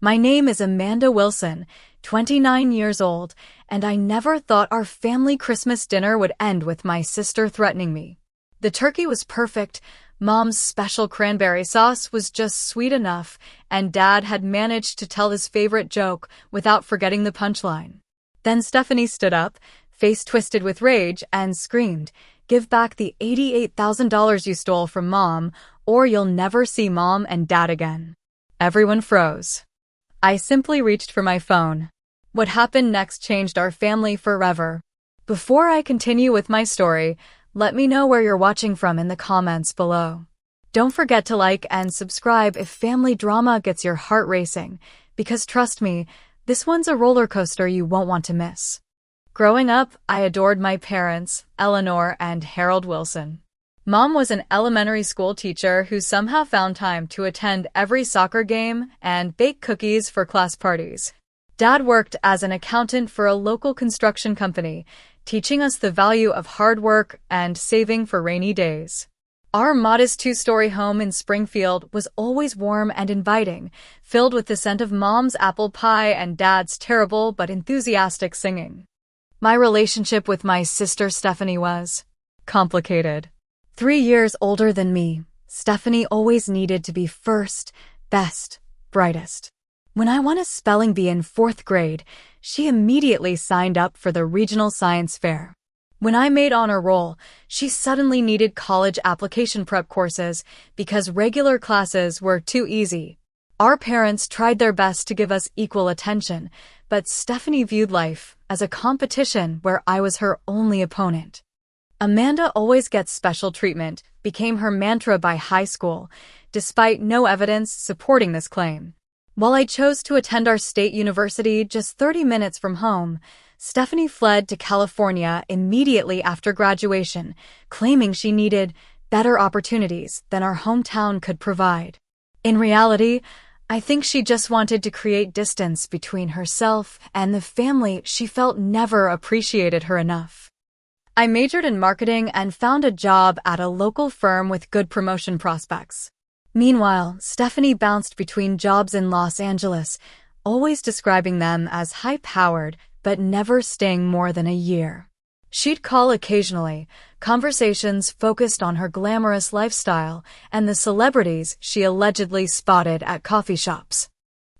My name is Amanda Wilson, 29 years old, and I never thought our family Christmas dinner would end with my sister threatening me. The turkey was perfect, Mom's special cranberry sauce was just sweet enough, and Dad had managed to tell his favorite joke without forgetting the punchline. Then Stephanie stood up, face twisted with rage, and screamed, "Give back the $88,000 you stole from Mom, or you'll never see Mom and Dad again." Everyone froze. I simply reached for my phone. What happened next changed our family forever. Before I continue with my story, let me know where you're watching from in the comments below. Don't forget to like and subscribe if family drama gets your heart racing, because trust me, this one's a roller coaster you won't want to miss. Growing up, I adored my parents, Eleanor and Harold Wilson. Mom was an elementary school teacher who somehow found time to attend every soccer game and bake cookies for class parties. Dad worked as an accountant for a local construction company, teaching us the value of hard work and saving for rainy days. Our modest two-story home in Springfield was always warm and inviting, filled with the scent of Mom's apple pie and Dad's terrible but enthusiastic singing. My relationship with my sister Stephanie was complicated. 3 years older than me, Stephanie always needed to be first, best, brightest. When I won a spelling bee in 4th grade, she immediately signed up for the regional science fair. When I made honor roll, she suddenly needed college application prep courses because regular classes were too easy. Our parents tried their best to give us equal attention, but Stephanie viewed life as a competition where I was her only opponent. "Amanda always gets special treatment" became her mantra by high school, despite no evidence supporting this claim. While I chose to attend our state university just 30 minutes from home, Stephanie fled to California immediately after graduation, claiming she needed better opportunities than our hometown could provide. In reality, I think she just wanted to create distance between herself and the family she felt never appreciated her enough. I majored in marketing and found a job at a local firm with good promotion prospects. Meanwhile, Stephanie bounced between jobs in Los Angeles, always describing them as high-powered, but never staying more than a year. She'd call occasionally, conversations focused on her glamorous lifestyle and the celebrities she allegedly spotted at coffee shops.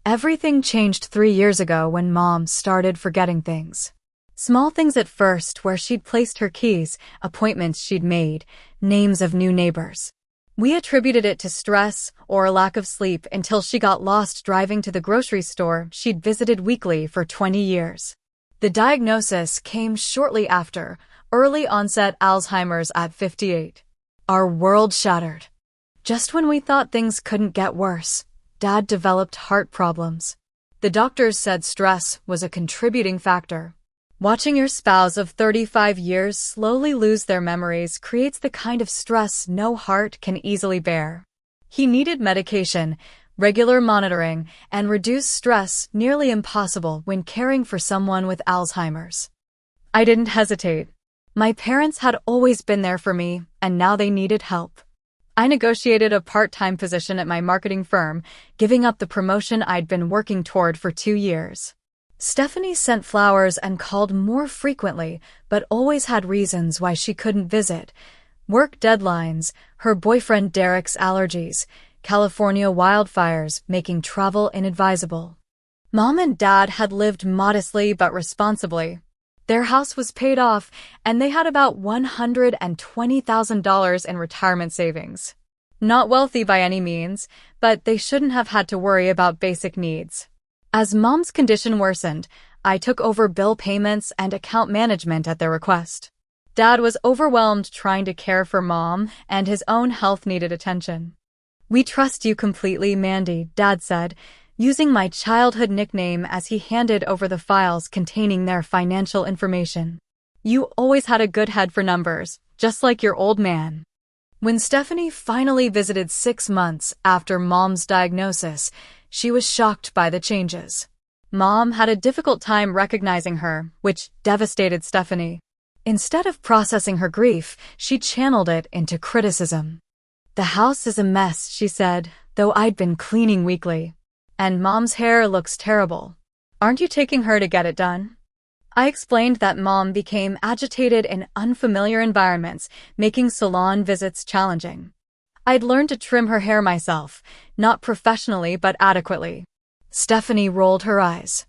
Everything changed 3 years ago when Mom started forgetting things. Small things at first, where she'd placed her keys, appointments she'd made, names of new neighbors. We attributed it to stress or a lack of sleep until she got lost driving to the grocery store she'd visited weekly for 20 years. The diagnosis came shortly after, early onset Alzheimer's at 58. Our world shattered. Just when we thought things couldn't get worse, Dad developed heart problems. The doctors said stress was a contributing factor. Watching your spouse of 35 years slowly lose their memories creates the kind of stress no heart can easily bear. He needed medication, regular monitoring, and reduced stress, nearly impossible when caring for someone with Alzheimer's. I didn't hesitate. My parents had always been there for me, and now they needed help. I negotiated a part-time position at my marketing firm, giving up the promotion I'd been working toward for 2 years. Stephanie sent flowers and called more frequently, but always had reasons why she couldn't visit. Work deadlines, her boyfriend Derek's allergies, California wildfires making travel inadvisable. Mom and Dad had lived modestly but responsibly. Their house was paid off, and they had about $120,000 in retirement savings. Not wealthy by any means, but they shouldn't have had to worry about basic needs. As Mom's condition worsened, I took over bill payments and account management at their request. Dad was overwhelmed trying to care for Mom, and his own health needed attention. "We trust you completely, Mandy," Dad said, using my childhood nickname as he handed over the files containing their financial information. "You always had a good head for numbers, just like your old man." When Stephanie finally visited 6 months after Mom's diagnosis, she was shocked by the changes. Mom had a difficult time recognizing her, which devastated Stephanie. Instead of processing her grief, she channeled it into criticism. "The house is a mess," she said, though I'd been cleaning weekly. And Mom's hair looks terrible. Aren't you taking her to get it done? I explained that Mom became agitated in unfamiliar environments, making salon visits challenging. I'd learned to trim her hair myself, not professionally but adequately. Stephanie rolled her eyes.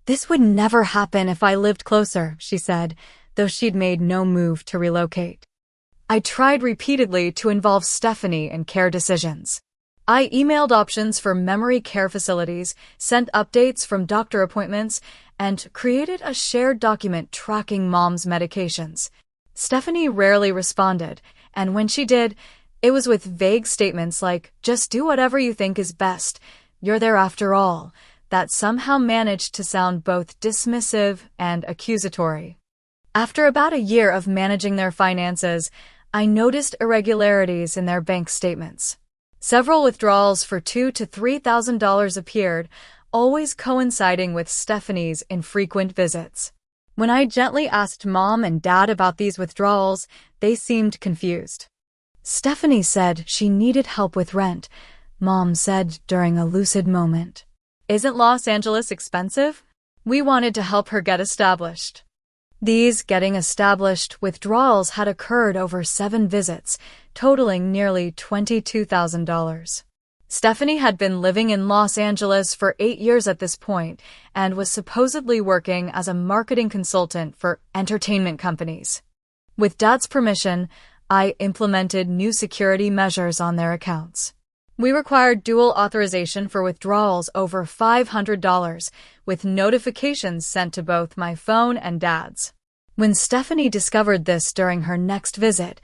This would never happen if I lived closer, she said, though she'd made no move to relocate. I tried repeatedly to involve Stephanie in care decisions. I emailed options for memory care facilities, sent updates from doctor appointments, and created a shared document tracking Mom's medications. Stephanie rarely responded, and when she did, it was with vague statements like, just do whatever you think is best, you're there after all, that somehow managed to sound both dismissive and accusatory. After about a year of managing their finances, I noticed irregularities in their bank statements. Several withdrawals for $2,000 to $3,000 appeared, always coinciding with Stephanie's infrequent visits. When I gently asked Mom and Dad about these withdrawals, they seemed confused. Stephanie said she needed help with rent, Mom said during a lucid moment. Isn't Los Angeles expensive? We wanted to help her get established. These getting established withdrawals had occurred over 7 visits, totaling nearly $22,000. Stephanie had been living in Los Angeles for 8 years at this point and was supposedly working as a marketing consultant for entertainment companies. With Dad's permission, I implemented new security measures on their accounts. We required dual authorization for withdrawals over $500, with notifications sent to both my phone and Dad's. When Stephanie discovered this during her next visit,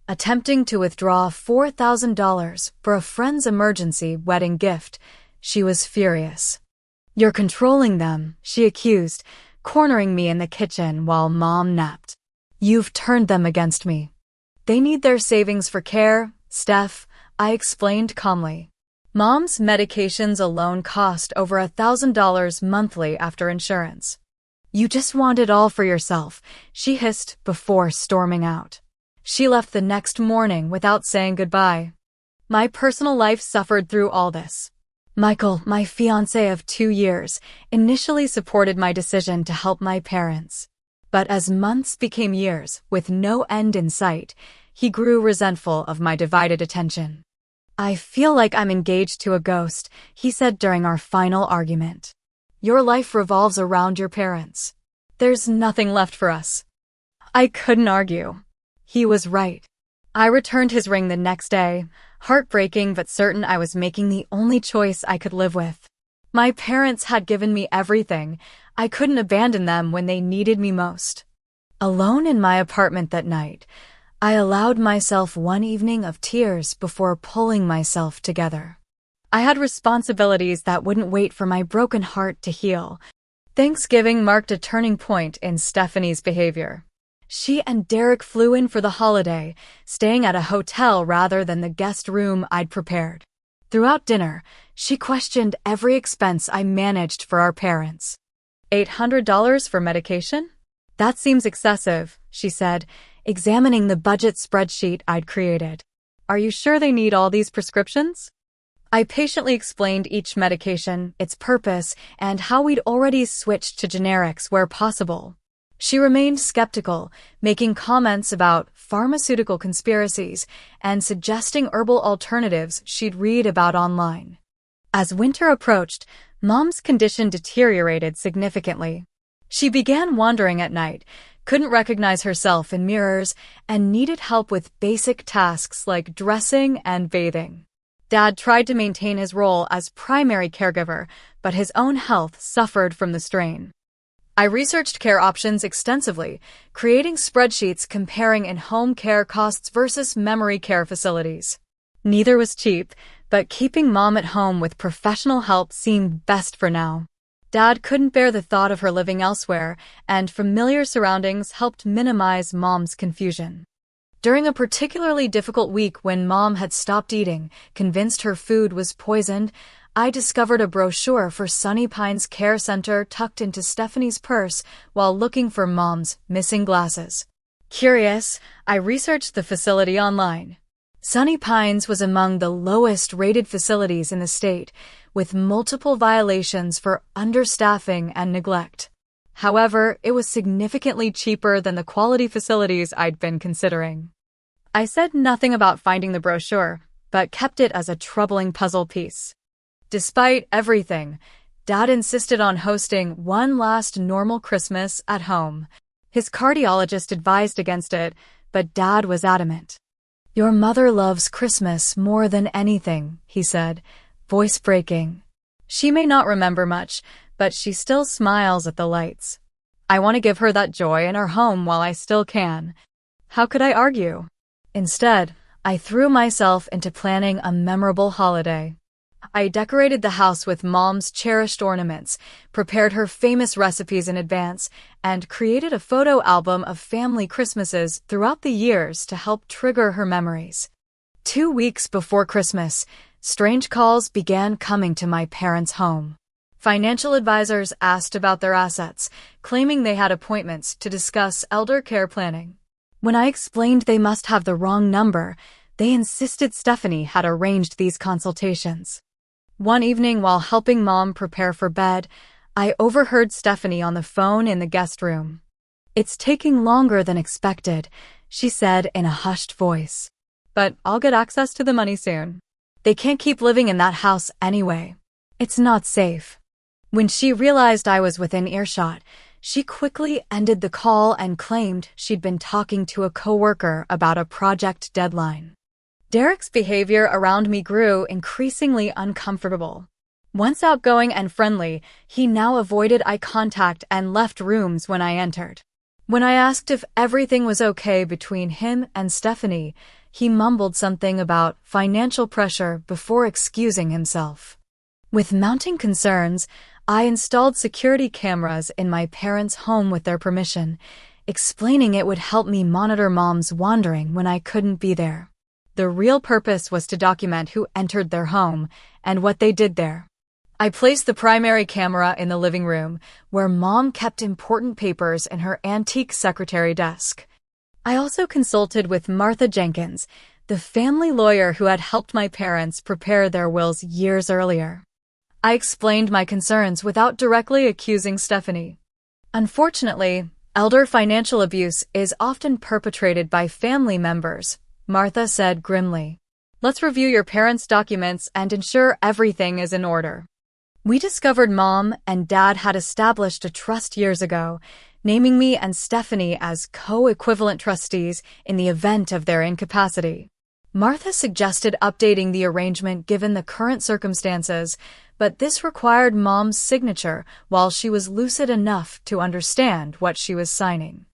attempting to withdraw $4,000 for a friend's emergency wedding gift, she was furious. You're controlling them, she accused, cornering me in the kitchen while Mom napped. You've turned them against me. They need their savings for care, Steph, I explained calmly. Mom's medications alone cost over $1,000 monthly after insurance. You just want it all for yourself, she hissed before storming out. She left the next morning without saying goodbye. My personal life suffered through all this. Michael, my fiancé of 2 years, initially supported my decision to help my parents. But as months became years, with no end in sight, he grew resentful of my divided attention. I feel like I'm engaged to a ghost, he said during our final argument. Your life revolves around your parents. There's nothing left for us. I couldn't argue. He was right. I returned his ring the next day, heartbreaking but certain I was making the only choice I could live with. My parents had given me everything. I couldn't abandon them when they needed me most. Alone in my apartment that night, I allowed myself one evening of tears before pulling myself together. I had responsibilities that wouldn't wait for my broken heart to heal. Thanksgiving marked a turning point in Stephanie's behavior. She and Derek flew in for the holiday, staying at a hotel rather than the guest room I'd prepared. Throughout dinner, she questioned every expense I managed for our parents. $800 for medication? That seems excessive, she said, examining the budget spreadsheet I'd created. Are you sure they need all these prescriptions? I patiently explained each medication, its purpose, and how we'd already switched to generics where possible. She remained skeptical, making comments about pharmaceutical conspiracies and suggesting herbal alternatives she'd read about online. As winter approached, Mom's condition deteriorated significantly. She began wandering at night, couldn't recognize herself in mirrors, and needed help with basic tasks like dressing and bathing. Dad tried to maintain his role as primary caregiver, but his own health suffered from the strain. I researched care options extensively, creating spreadsheets comparing in-home care costs versus memory care facilities. Neither was cheap, but keeping Mom at home with professional help seemed best for now. Dad couldn't bear the thought of her living elsewhere, and familiar surroundings helped minimize Mom's confusion. During a particularly difficult week when Mom had stopped eating, convinced her food was poisoned, I discovered a brochure for Sunny Pines Care Center tucked into Stephanie's purse while looking for Mom's missing glasses. Curious, I researched the facility online. Sunny Pines was among the lowest-rated facilities in the state, with multiple violations for understaffing and neglect. However, it was significantly cheaper than the quality facilities I'd been considering. I said nothing about finding the brochure, but kept it as a troubling puzzle piece. Despite everything, Dad insisted on hosting one last normal Christmas at home. His cardiologist advised against it, but Dad was adamant. "Your mother loves Christmas more than anything," he said, voice breaking. "She may not remember much, but she still smiles at the lights. I want to give her that joy in her home while I still can." How could I argue? Instead, I threw myself into planning a memorable holiday. I decorated the house with Mom's cherished ornaments, prepared her famous recipes in advance, and created a photo album of family Christmases throughout the years to help trigger her memories. 2 weeks before Christmas, strange calls began coming to my parents' home. Financial advisors asked about their assets, claiming they had appointments to discuss elder care planning. When I explained they must have the wrong number, they insisted Stephanie had arranged these consultations. One evening while helping Mom prepare for bed, I overheard Stephanie on the phone in the guest room. "It's taking longer than expected," she said in a hushed voice. "But I'll get access to the money soon. They can't keep living in that house anyway. It's not safe." When she realized I was within earshot, she quickly ended the call and claimed she'd been talking to a coworker about a project deadline. Derek's behavior around me grew increasingly uncomfortable. Once outgoing and friendly, he now avoided eye contact and left rooms when I entered. When I asked if everything was okay between him and Stephanie, he mumbled something about financial pressure before excusing himself. With mounting concerns, I installed security cameras in my parents' home with their permission, explaining it would help me monitor Mom's wandering when I couldn't be there. The real purpose was to document who entered their home and what they did there. I placed the primary camera in the living room, where Mom kept important papers in her antique secretary desk. I also consulted with Martha Jenkins, the family lawyer who had helped my parents prepare their wills years earlier. I explained my concerns without directly accusing Stephanie. Unfortunately, elder financial abuse is often perpetrated by family members, Martha said grimly. "Let's review your parents' documents and ensure everything is in order." We discovered Mom and Dad had established a trust years ago, naming me and Stephanie as co-equivalent trustees in the event of their incapacity. Martha suggested updating the arrangement given the current circumstances, but this required Mom's signature while she was lucid enough to understand what she was signing.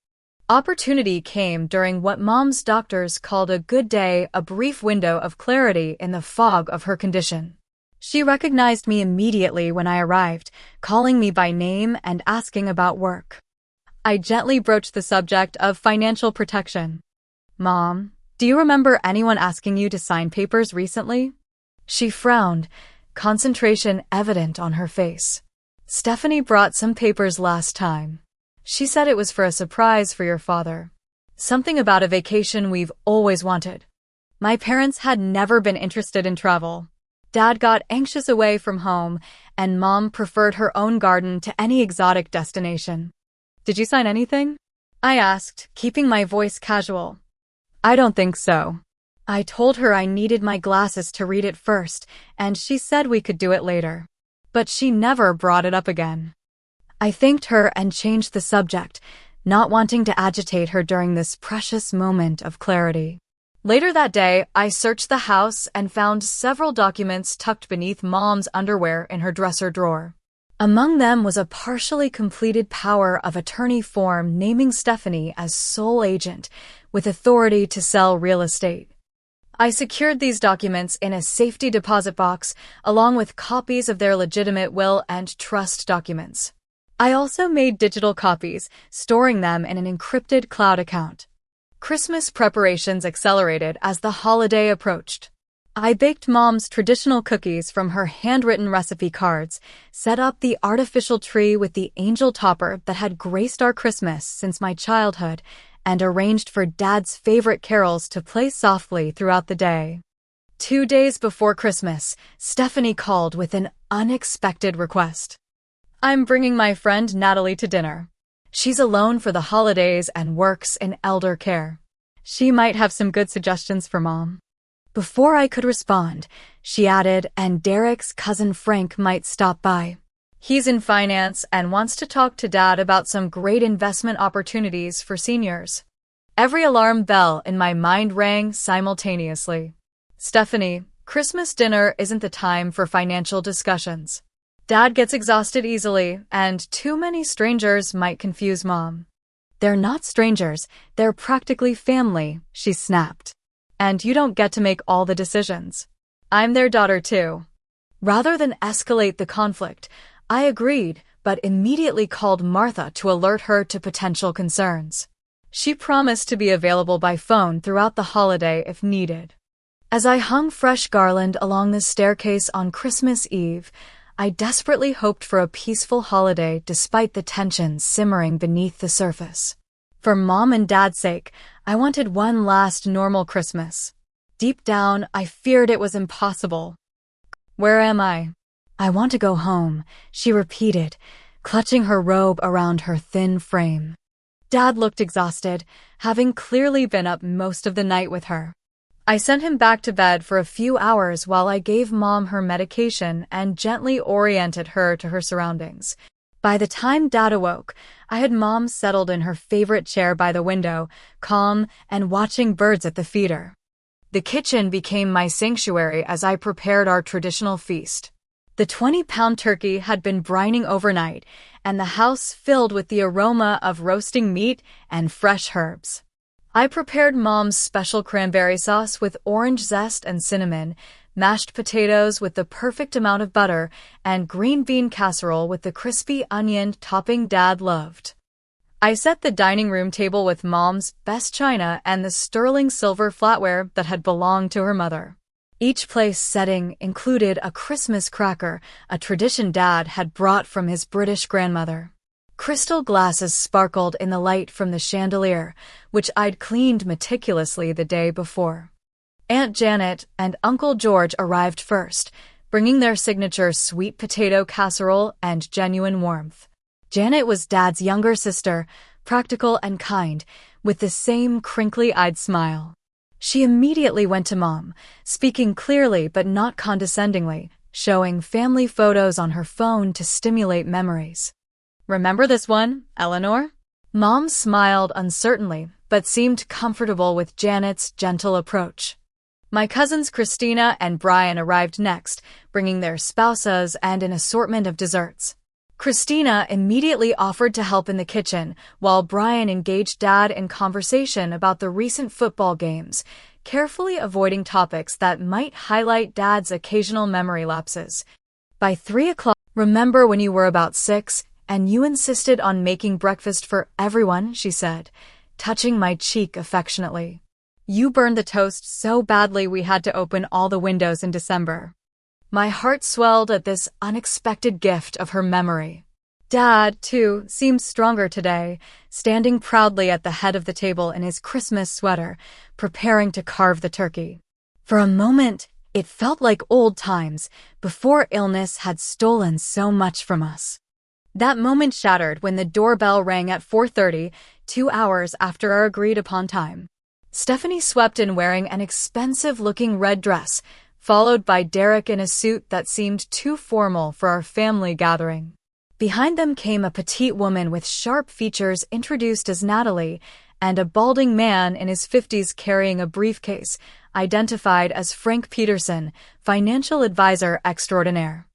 Opportunity came during what Mom's doctors called a good day, a brief window of clarity in the fog of her condition. She recognized me immediately when I arrived, calling me by name and asking about work. I gently broached the subject of financial protection. "Mom, do you remember anyone asking you to sign papers recently?" She frowned, concentration evident on her face. "Stephanie brought some papers last time. She said it was for a surprise for your father. Something about a vacation we've always wanted." My parents had never been interested in travel. Dad got anxious away from home, and Mom preferred her own garden to any exotic destination. "Did you sign anything?" I asked, keeping my voice casual. "I don't think so." I told her I needed my glasses to read it first, and she said we could do it later. But she never brought it up again. I thanked her and changed the subject, not wanting to agitate her during this precious moment of clarity. Later that day, I searched the house and found several documents tucked beneath Mom's underwear in her dresser drawer. Among them was a partially completed power of attorney form naming Stephanie as sole agent, with authority to sell real estate. I secured these documents in a safety deposit box, along with copies of their legitimate will and trust documents. I also made digital copies, storing them in an encrypted cloud account. Christmas preparations accelerated as the holiday approached. I baked Mom's traditional cookies from her handwritten recipe cards, set up the artificial tree with the angel topper that had graced our Christmas since my childhood, and arranged for Dad's favorite carols to play softly throughout the day. 2 days before Christmas, Stephanie called with an unexpected request. I'm bringing my friend Natalie to dinner. She's alone for the holidays and works in elder care. She might have some good suggestions for Mom. Before I could respond, she added, and Derek's cousin Frank might stop by. He's in finance and wants to talk to Dad about some great investment opportunities for seniors. Every alarm bell in my mind rang simultaneously. Stephanie, Christmas dinner isn't the time for financial discussions. Dad gets exhausted easily, and too many strangers might confuse Mom. They're not strangers, they're practically family, she snapped. And you don't get to make all the decisions. I'm their daughter too. Rather than escalate the conflict, I agreed, but immediately called Martha to alert her to potential concerns. She promised to be available by phone throughout the holiday if needed. As I hung fresh garland along the staircase on Christmas Eve, I desperately hoped for a peaceful holiday despite the tensions simmering beneath the surface. For Mom and Dad's sake, I wanted one last normal Christmas. Deep down, I feared it was impossible. Where am I? I want to go home, she repeated, clutching her robe around her thin frame. Dad looked exhausted, having clearly been up most of the night with her. I sent him back to bed for a few hours while I gave Mom her medication and gently oriented her to her surroundings. By the time Dad awoke, I had Mom settled in her favorite chair by the window, calm and watching birds at the feeder. The kitchen became my sanctuary as I prepared our traditional feast. The 20-pound turkey had been brining overnight, and the house filled with the aroma of roasting meat and fresh herbs. I prepared Mom's special cranberry sauce with orange zest and cinnamon, mashed potatoes with the perfect amount of butter, and green bean casserole with the crispy onion topping Dad loved. I set the dining room table with Mom's best china and the sterling silver flatware that had belonged to her mother. Each place setting included a Christmas cracker, a tradition Dad had brought from his British grandmother. Crystal glasses sparkled in the light from the chandelier, which I'd cleaned meticulously the day before. Aunt Janet and Uncle George arrived first, bringing their signature sweet potato casserole and genuine warmth. Janet was Dad's younger sister, practical and kind, with the same crinkly-eyed smile. She immediately went to Mom, speaking clearly but not condescendingly, showing family photos on her phone to stimulate memories. Remember this one, Eleanor? Mom smiled uncertainly, but seemed comfortable with Janet's gentle approach. My cousins Christina and Brian arrived next, bringing their spouses and an assortment of desserts. Christina immediately offered to help in the kitchen, while Brian engaged Dad in conversation about the recent football games, carefully avoiding topics that might highlight Dad's occasional memory lapses. By 3 o'clock, remember when you were about 6, and you insisted on making breakfast for everyone, she said, touching my cheek affectionately. You burned the toast so badly we had to open all the windows in December. My heart swelled at this unexpected gift of her memory. Dad, too, seemed stronger today, standing proudly at the head of the table in his Christmas sweater, preparing to carve the turkey. For a moment, it felt like old times, before illness had stolen so much from us. That moment shattered when the doorbell rang at 4:30, 2 hours after our agreed-upon time. Stephanie swept in wearing an expensive-looking red dress, followed by Derek in a suit that seemed too formal for our family gathering. Behind them came a petite woman with sharp features introduced as Natalie, and a balding man in his 50s carrying a briefcase, identified as Frank Peterson, financial advisor extraordinaire.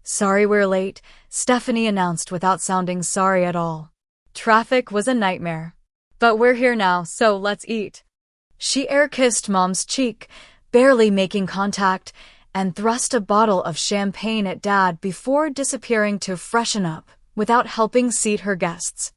Sorry we're late, Stephanie announced without sounding sorry at all. Traffic was a nightmare. But we're here now, so let's eat. She air-kissed Mom's cheek, barely making contact, and thrust a bottle of champagne at Dad before disappearing to freshen up, without helping seat her guests.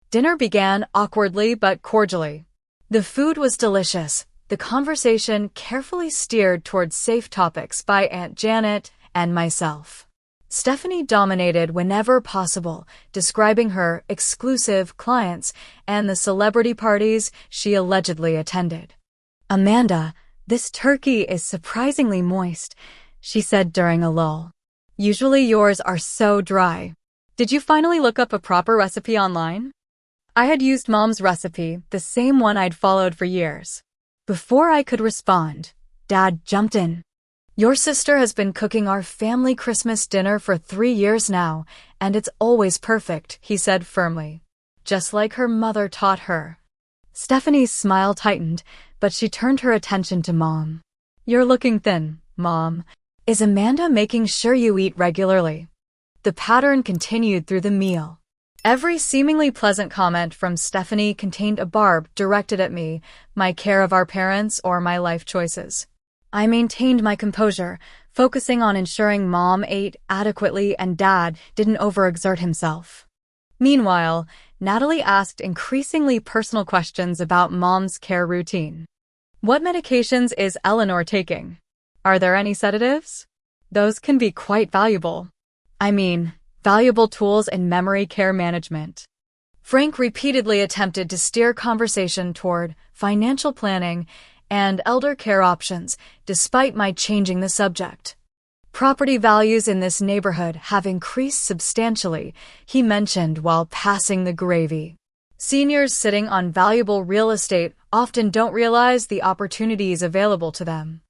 Dinner began awkwardly but cordially. The food was delicious, the conversation carefully steered towards safe topics by Aunt Janet and myself. Stephanie dominated whenever possible, describing her exclusive clients and the celebrity parties she allegedly attended. Amanda, "This turkey is surprisingly moist," she said during a lull. "Usually yours are so dry. Did you finally look up a proper recipe online?" I had used Mom's recipe, the same one I'd followed for years. Before I could respond, Dad jumped in. "Your sister has been cooking our family Christmas dinner for 3 years now, and it's always perfect," he said firmly. "Just like her mother taught her." Stephanie's smile tightened, but she turned her attention to Mom. "You're looking thin, Mom. Is Amanda making sure you eat regularly?" The pattern continued through the meal. Every seemingly pleasant comment from Stephanie contained a barb directed at me, my care of our parents, or my life choices. I maintained my composure, focusing on ensuring Mom ate adequately and Dad didn't overexert himself. Meanwhile, Natalie asked increasingly personal questions about Mom's care routine. "What medications is Eleanor taking? Are there any sedatives? Those can be quite valuable. Valuable tools in memory care management." Frank repeatedly attempted to steer conversation toward financial planning and elder care options, despite my changing the subject. "Property values in this neighborhood have increased substantially," he mentioned while passing the gravy. "Seniors sitting on valuable real estate often don't realize the opportunities available to them."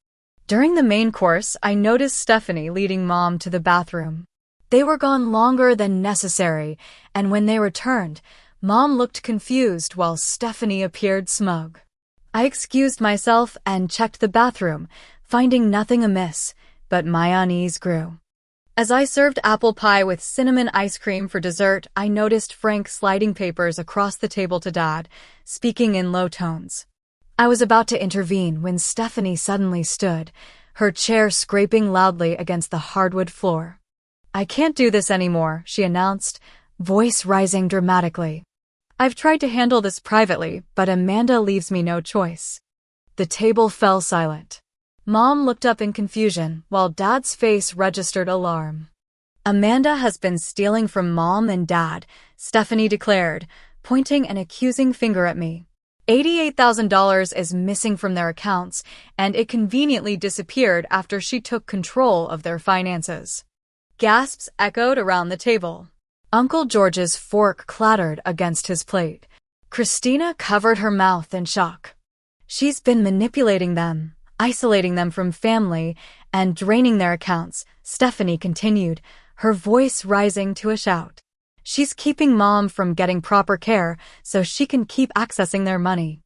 During the main course, I noticed Stephanie leading Mom to the bathroom. They were gone longer than necessary, and when they returned, Mom looked confused while Stephanie appeared smug. I excused myself and checked the bathroom, finding nothing amiss, but my unease grew. As I served apple pie with cinnamon ice cream for dessert, I noticed Frank sliding papers across the table to Dad, speaking in low tones. I was about to intervene when Stephanie suddenly stood, her chair scraping loudly against the hardwood floor. "I can't do this anymore," she announced, voice rising dramatically. "I've tried to handle this privately, but Amanda leaves me no choice." The table fell silent. Mom looked up in confusion, while Dad's face registered alarm. "Amanda has been stealing from Mom and Dad," Stephanie declared, pointing an accusing finger at me. $88,000 is missing from their accounts, and it conveniently disappeared after she took control of their finances. Gasps echoed around the table. Uncle George's fork clattered against his plate. Christina covered her mouth in shock. "She's been manipulating them, isolating them from family, and draining their accounts," Stephanie continued, her voice rising to a shout. "She's keeping Mom from getting proper care so she can keep accessing their money."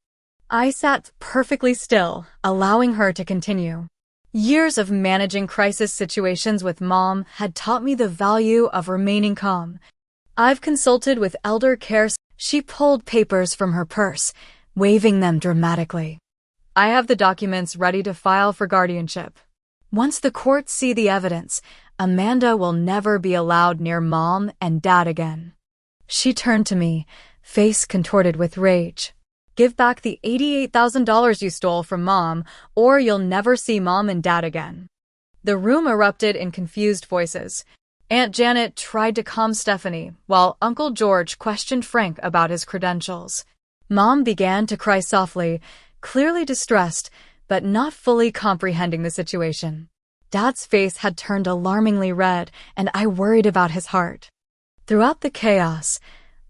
I sat perfectly still, allowing her to continue. Years of managing crisis situations with Mom had taught me the value of remaining calm. "I've consulted with elder care." She pulled papers from her purse, waving them dramatically. "I have the documents ready to file for guardianship. Once the courts see the evidence, Amanda will never be allowed near Mom and Dad again." She turned to me, face contorted with rage. "Give back the $88,000 you stole from Mom, or you'll never see Mom and Dad again." The room erupted in confused voices. Aunt Janet tried to calm Stephanie, while Uncle George questioned Frank about his credentials. Mom began to cry softly, clearly distressed, but not fully comprehending the situation. Dad's face had turned alarmingly red, and I worried about his heart. Throughout the chaos,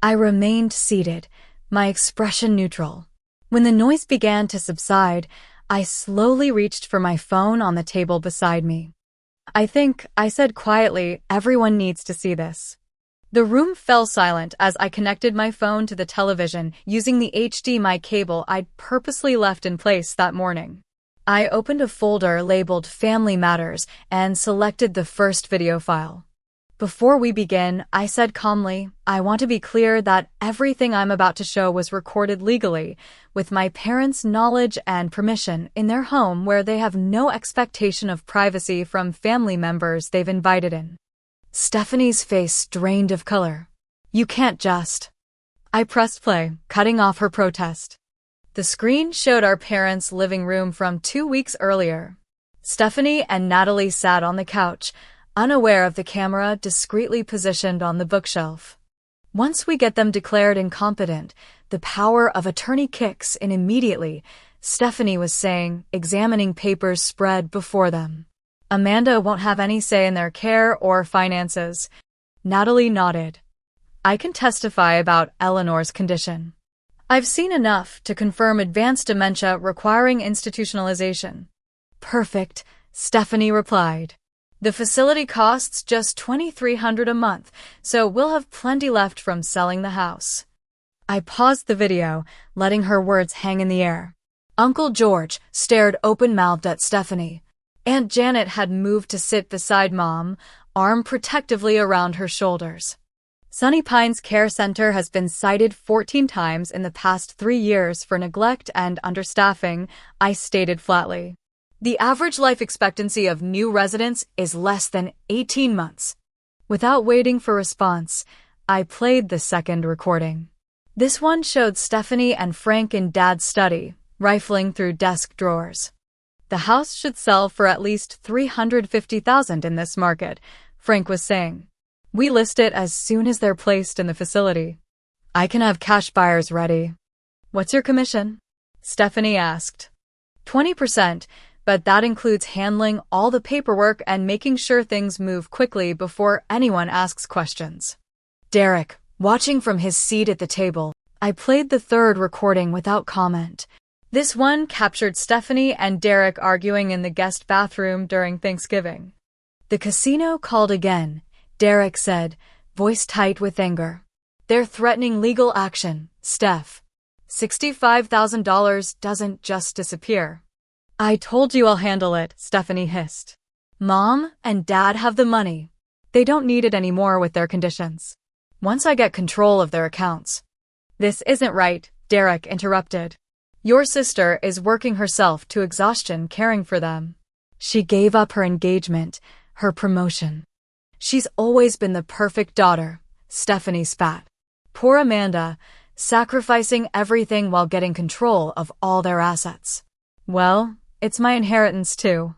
I remained seated, my expression neutral. When the noise began to subside, I slowly reached for my phone on the table beside me. I said quietly, "Everyone needs to see this." The room fell silent as I connected my phone to the television using the HDMI cable I'd purposely left in place that morning. I opened a folder labeled Family Matters and selected the first video file. "Before we begin," I said calmly, "I want to be clear that everything I'm about to show was recorded legally, with my parents' knowledge and permission, in their home where they have no expectation of privacy from family members they've invited in." Stephanie's face drained of color. "You can't just..." I pressed play, cutting off her protest. The screen showed our parents' living room from 2 weeks earlier. Stephanie and Natalie sat on the couch, unaware of the camera discreetly positioned on the bookshelf. "Once we get them declared incompetent, the power of attorney kicks in immediately," Stephanie was saying, examining papers spread before them. Amanda won't have any say in their care or finances. Natalie nodded. I can testify about Eleanor's condition. I've seen enough to confirm advanced dementia requiring institutionalization. Perfect, Stephanie replied. The facility costs just $2,300 a month, so we'll have plenty left from selling the house. I paused the video, letting her words hang in the air. Uncle George stared open-mouthed at Stephanie. Aunt Janet had moved to sit beside Mom, arm protectively around her shoulders. Sunny Pines Care Center has been cited 14 times in the past 3 years for neglect and understaffing, I stated flatly. The average life expectancy of new residents is less than 18 months. Without waiting for response, I played the second recording. This one showed Stephanie and Frank in Dad's study, rifling through desk drawers. The house should sell for at least $350,000 in this market, Frank was saying. We list it as soon as they're placed in the facility. I can have cash buyers ready. What's your commission? Stephanie asked. 20%, but that includes handling all the paperwork and making sure things move quickly before anyone asks questions. Derek, watching from his seat at the table, I played the third recording without comment. This one captured Stephanie and Derek arguing in the guest bathroom during Thanksgiving. The casino called again, Derek said, voice tight with anger. They're threatening legal action, Steph. $65,000 doesn't just disappear. I told you I'll handle it, Stephanie hissed. Mom and Dad have the money. They don't need it anymore with their conditions. Once I get control of their accounts. This isn't right, Derek interrupted. Your sister is working herself to exhaustion caring for them. She gave up her engagement, her promotion. She's always been the perfect daughter, Stephanie spat. Poor Amanda, sacrificing everything while getting control of all their assets. Well, it's my inheritance too.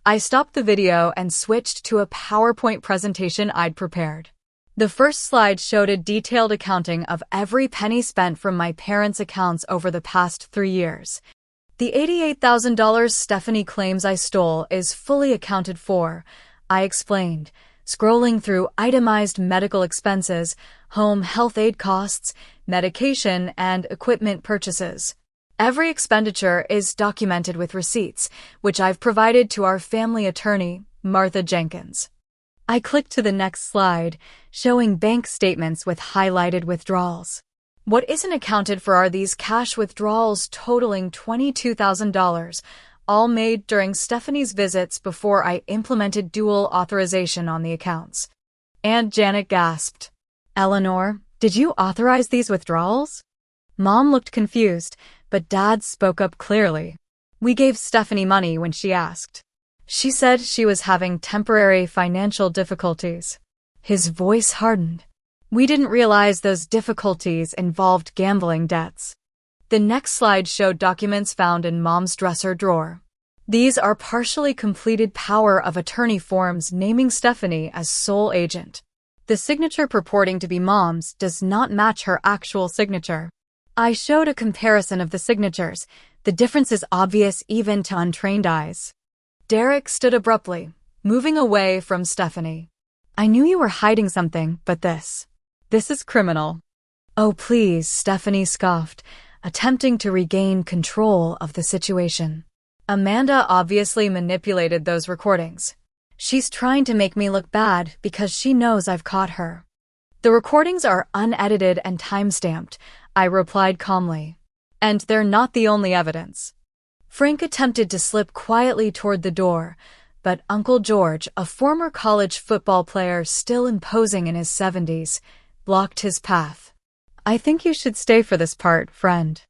I stopped the video and switched to a PowerPoint presentation I'd prepared. The first slide showed a detailed accounting of every penny spent from my parents' accounts over the past 3 years. The $88,000 Stephanie claims I stole is fully accounted for, I explained, scrolling through itemized medical expenses, home health aid costs, medication, and equipment purchases. Every expenditure is documented with receipts, which I've provided to our family attorney, Martha Jenkins. I clicked to the next slide, showing bank statements with highlighted withdrawals. What isn't accounted for are these cash withdrawals totaling $22,000, all made during Stephanie's visits before I implemented dual authorization on the accounts. Aunt Janet gasped. Eleanor, did you authorize these withdrawals? Mom looked confused, but Dad spoke up clearly. We gave Stephanie money when she asked. She said she was having temporary financial difficulties. His voice hardened. We didn't realize those difficulties involved gambling debts. The next slide showed documents found in Mom's dresser drawer. These are partially completed power of attorney forms naming Stephanie as sole agent. The signature purporting to be Mom's does not match her actual signature. I showed a comparison of the signatures. The difference is obvious even to untrained eyes. Derek stood abruptly, moving away from Stephanie. I knew you were hiding something, but this is criminal. Oh, please, Stephanie scoffed, attempting to regain control of the situation. Amanda obviously manipulated those recordings. She's trying to make me look bad because she knows I've caught her. The recordings are unedited and time-stamped, I replied calmly. And they're not the only evidence. Frank attempted to slip quietly toward the door, but Uncle George, a former college football player still imposing in his 70s, blocked his path. I think you should stay for this part, friend.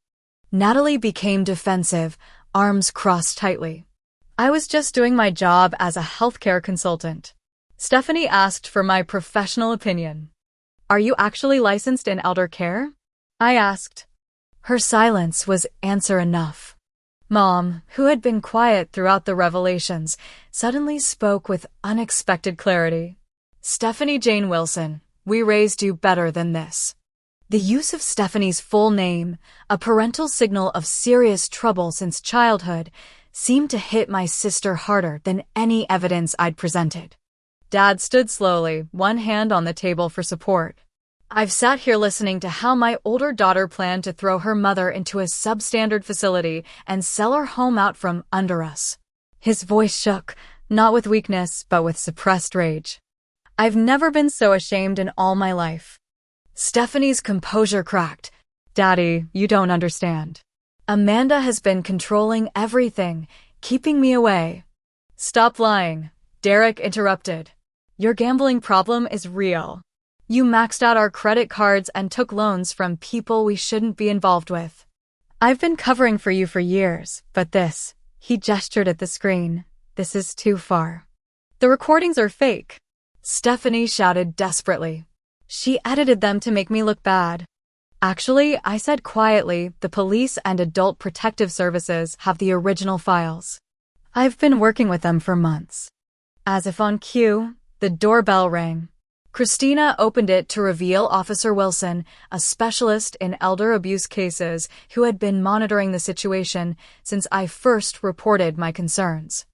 Natalie became defensive, arms crossed tightly. I was just doing my job as a healthcare consultant. Stephanie asked for my professional opinion. Are you actually licensed in elder care? I asked. Her silence was answer enough. Mom, who had been quiet throughout the revelations, suddenly spoke with unexpected clarity. Stephanie Jane Wilson, we raised you better than this. The use of Stephanie's full name, a parental signal of serious trouble since childhood, seemed to hit my sister harder than any evidence I'd presented. Dad stood slowly, one hand on the table for support. I've sat here listening to how my older daughter planned to throw her mother into a substandard facility and sell her home out from under us. His voice shook, not with weakness, but with suppressed rage. I've never been so ashamed in all my life. Stephanie's composure cracked. Daddy, you don't understand. Amanda has been controlling everything, keeping me away. Stop lying, Derek interrupted. Your gambling problem is real. You maxed out our credit cards and took loans from people we shouldn't be involved with. I've been covering for you for years, but this, he gestured at the screen, this is too far. The recordings are fake. Stephanie shouted desperately. She edited them to make me look bad. Actually, I said quietly, the police and adult protective services have the original files. I've been working with them for months. As if on cue, the doorbell rang. Christina opened it to reveal Officer Wilson, a specialist in elder abuse cases who had been monitoring the situation since I first reported my concerns.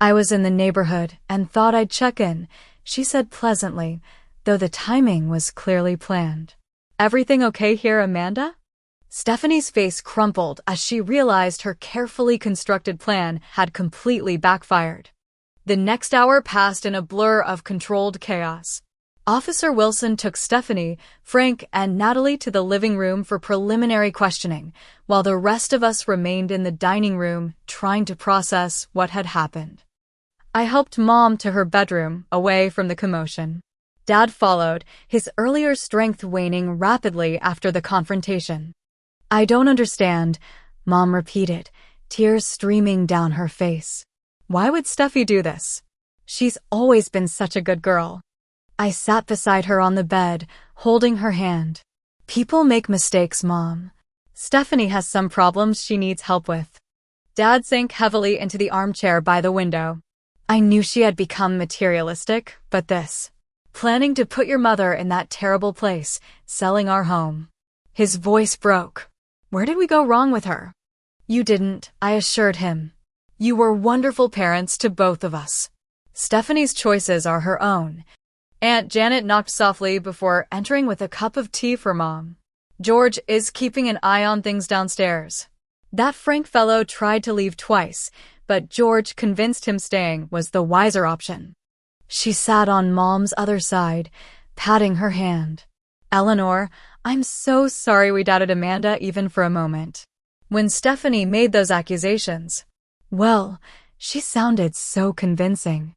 I was in the neighborhood and thought I'd check in, she said pleasantly, though the timing was clearly planned. Everything okay here, Amanda? Stephanie's face crumpled as she realized her carefully constructed plan had completely backfired. The next hour passed in a blur of controlled chaos. Officer Wilson took Stephanie, Frank, and Natalie to the living room for preliminary questioning, while the rest of us remained in the dining room trying to process what had happened. I helped Mom to her bedroom, away from the commotion. Dad followed, his earlier strength waning rapidly after the confrontation. I don't understand, Mom repeated, tears streaming down her face. Why would Steffi do this? She's always been such a good girl. I sat beside her on the bed, holding her hand. People make mistakes, Mom. Stephanie has some problems she needs help with. Dad sank heavily into the armchair by the window. I knew she had become materialistic, but this. Planning to put your mother in that terrible place, selling our home. His voice broke. Where did we go wrong with her? You didn't, I assured him. You were wonderful parents to both of us. Stephanie's choices are her own. Aunt Janet knocked softly before entering with a cup of tea for Mom. George is keeping an eye on things downstairs. That Frank fellow tried to leave twice, but George convinced him staying was the wiser option. She sat on Mom's other side, patting her hand. Eleanor, I'm so sorry we doubted Amanda even for a moment. When Stephanie made those accusations, well, she sounded so convincing.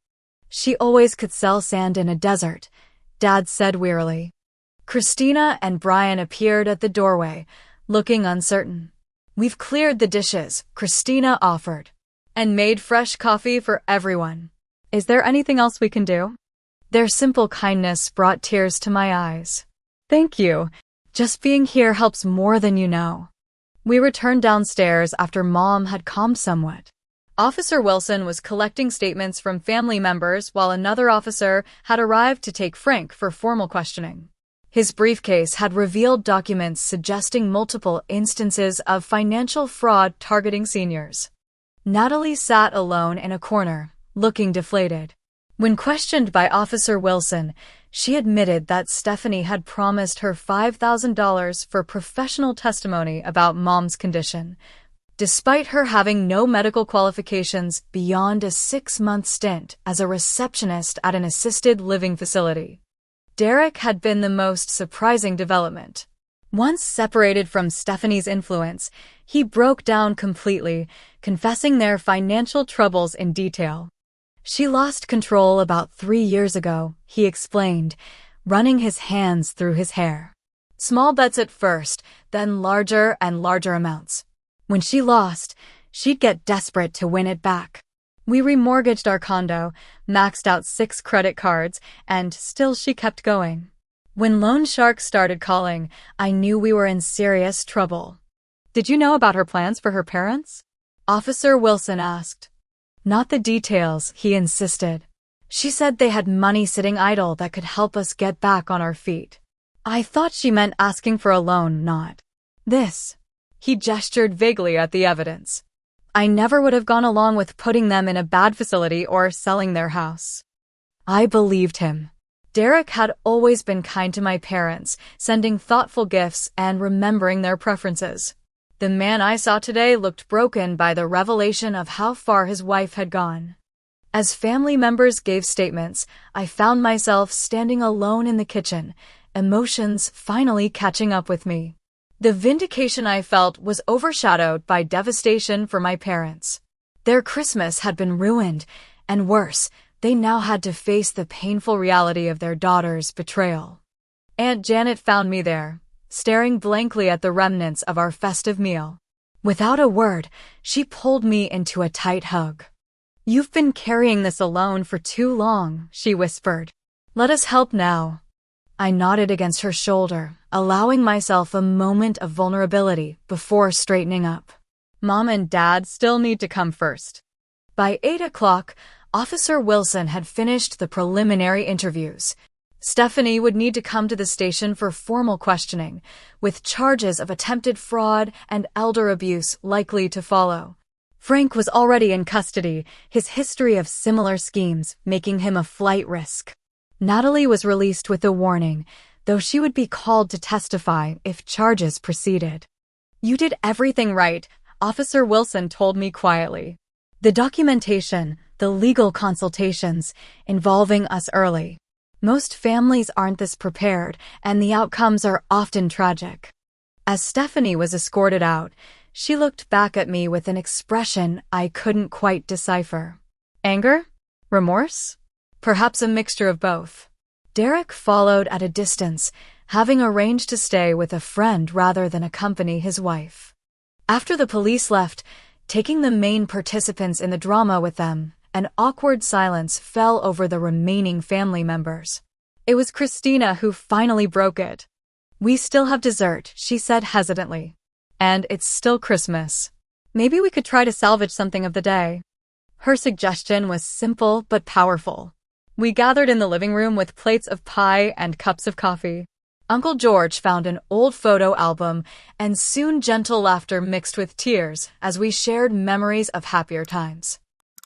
She always could sell sand in a desert, Dad said wearily. Christina and Brian appeared at the doorway, looking uncertain. We've cleared the dishes, Christina offered, and made fresh coffee for everyone. Is there anything else we can do? Their simple kindness brought tears to my eyes. Thank you. Just being here helps more than you know. We returned downstairs after Mom had calmed somewhat. Officer Wilson was collecting statements from family members while another officer had arrived to take Frank for formal questioning. His briefcase had revealed documents suggesting multiple instances of financial fraud targeting seniors. Natalie sat alone in a corner, looking deflated. When questioned by Officer Wilson, she admitted that Stephanie had promised her $5,000 for professional testimony about Mom's condition, despite her having no medical qualifications beyond a 6-month stint as a receptionist at an assisted living facility. Derek had been the most surprising development. Once separated from Stephanie's influence, he broke down completely, confessing their financial troubles in detail. She lost control about 3 years ago, he explained, running his hands through his hair. Small bets at first, then larger and larger amounts. When she lost, she'd get desperate to win it back. We remortgaged our condo, maxed out 6 credit cards, and still she kept going. When loan sharks started calling, I knew we were in serious trouble. Did you know about her plans for her parents? Officer Wilson asked. Not the details, he insisted. She said they had money sitting idle that could help us get back on our feet. I thought she meant asking for a loan, not this. He gestured vaguely at the evidence. I never would have gone along with putting them in a bad facility or selling their house. I believed him. Derek had always been kind to my parents, sending thoughtful gifts and remembering their preferences. The man I saw today looked broken by the revelation of how far his wife had gone. As family members gave statements, I found myself standing alone in the kitchen, emotions finally catching up with me. The vindication I felt was overshadowed by devastation for my parents. Their Christmas had been ruined, and worse, they now had to face the painful reality of their daughter's betrayal. Aunt Janet found me there, staring blankly at the remnants of our festive meal. Without a word, she pulled me into a tight hug. "You've been carrying this alone for too long," she whispered. "Let us help now." I nodded against her shoulder, allowing myself a moment of vulnerability before straightening up. Mom and Dad still need to come first. By 8 o'clock, Officer Wilson had finished the preliminary interviews. Stephanie would need to come to the station for formal questioning, with charges of attempted fraud and elder abuse likely to follow. Frank was already in custody, his history of similar schemes making him a flight risk. Natalie was released with a warning, though she would be called to testify if charges proceeded. "You did everything right," Officer Wilson told me quietly. "The documentation, the legal consultations, involving us early. Most families aren't this prepared, and the outcomes are often tragic." As Stephanie was escorted out, she looked back at me with an expression I couldn't quite decipher. Anger? Remorse? Perhaps a mixture of both. Derek followed at a distance, having arranged to stay with a friend rather than accompany his wife. After the police left, taking the main participants in the drama with them, an awkward silence fell over the remaining family members. It was Christina who finally broke it. "We still have dessert," she said hesitantly. "And it's still Christmas. Maybe we could try to salvage something of the day." Her suggestion was simple but powerful. We gathered in the living room with plates of pie and cups of coffee. Uncle George found an old photo album, and soon gentle laughter mixed with tears as we shared memories of happier times.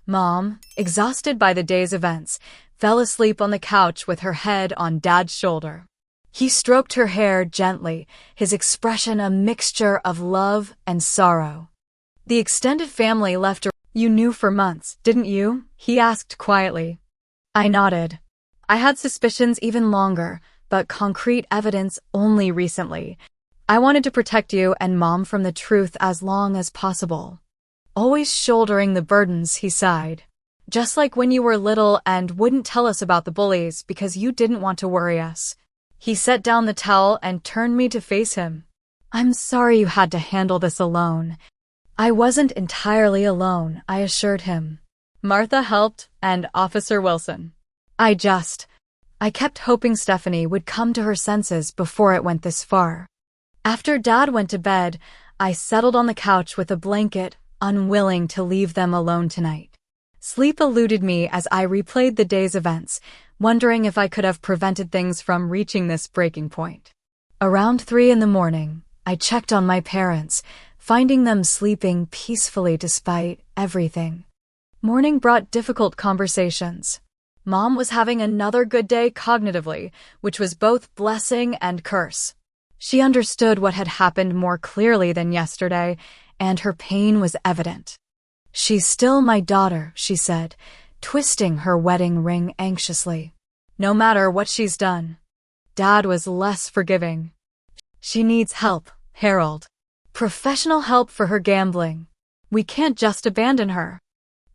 Mom, exhausted by the day's events, fell asleep on the couch with her head on Dad's shoulder. He stroked her hair gently, his expression a mixture of love and sorrow. "The extended family left you knew for months, didn't you?" he asked quietly. I nodded. I had suspicions even longer, but concrete evidence only recently. "I wanted to protect you and Mom from the truth as long as possible." "Always shouldering the burdens," he sighed. "Just like when you were little and wouldn't tell us about the bullies because you didn't want to worry us." He set down the towel and turned me to face him. "I'm sorry you had to handle this alone." I wasn't entirely alone, I assured him. Martha helped, and Officer Wilson. I kept hoping Stephanie would come to her senses before it went this far. After Dad went to bed, I settled on the couch with a blanket, unwilling to leave them alone tonight. Sleep eluded me as I replayed the day's events, wondering if I could have prevented things from reaching this breaking point. Around 3 a.m, I checked on my parents, finding them sleeping peacefully despite everything. Morning brought difficult conversations. Mom was having another good day cognitively, which was both blessing and curse. She understood what had happened more clearly than yesterday, and her pain was evident. "She's still my daughter," she said, twisting her wedding ring anxiously. "No matter what she's done." Dad was less forgiving. "She needs help, Harold. Professional help for her gambling. We can't just abandon her."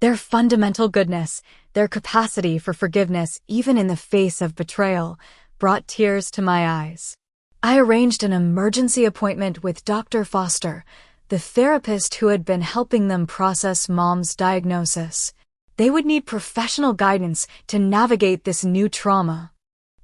Their fundamental goodness, their capacity for forgiveness even in the face of betrayal, brought tears to my eyes. I arranged an emergency appointment with Dr. Foster, the therapist who had been helping them process Mom's diagnosis. They would need professional guidance to navigate this new trauma.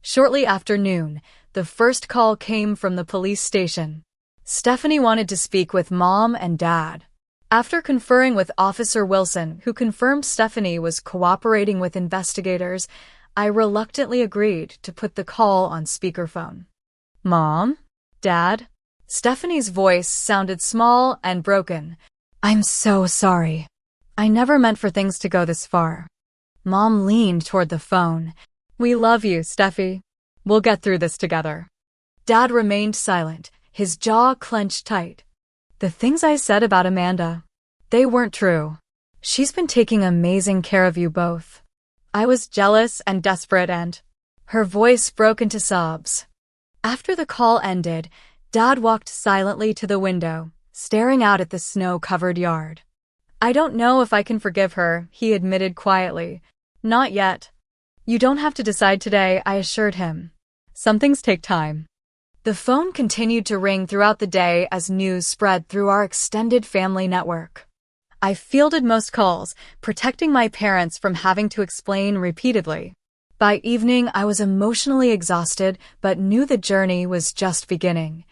Shortly after noon, the first call came from the police station. Stephanie wanted to speak with Mom and Dad. After conferring with Officer Wilson, who confirmed Stephanie was cooperating with investigators, I reluctantly agreed to put the call on speakerphone. Mom? Dad? Stephanie's voice sounded small and broken. I'm so sorry. I never meant for things to go this far. Mom leaned toward the phone. We love you, Steffi. We'll get through this together. Dad remained silent, his jaw clenched tight. The things I said about Amanda, they weren't true. She's been taking amazing care of you both. I was jealous and desperate and... Her voice broke into sobs. After the call ended, Dad walked silently to the window, staring out at the snow-covered yard. I don't know if I can forgive her, he admitted quietly. Not yet. You don't have to decide today, I assured him. Some things take time. The phone continued to ring throughout the day as news spread through our extended family network. I fielded most calls, protecting my parents from having to explain repeatedly. By evening, I was emotionally exhausted, but knew the journey was just beginning.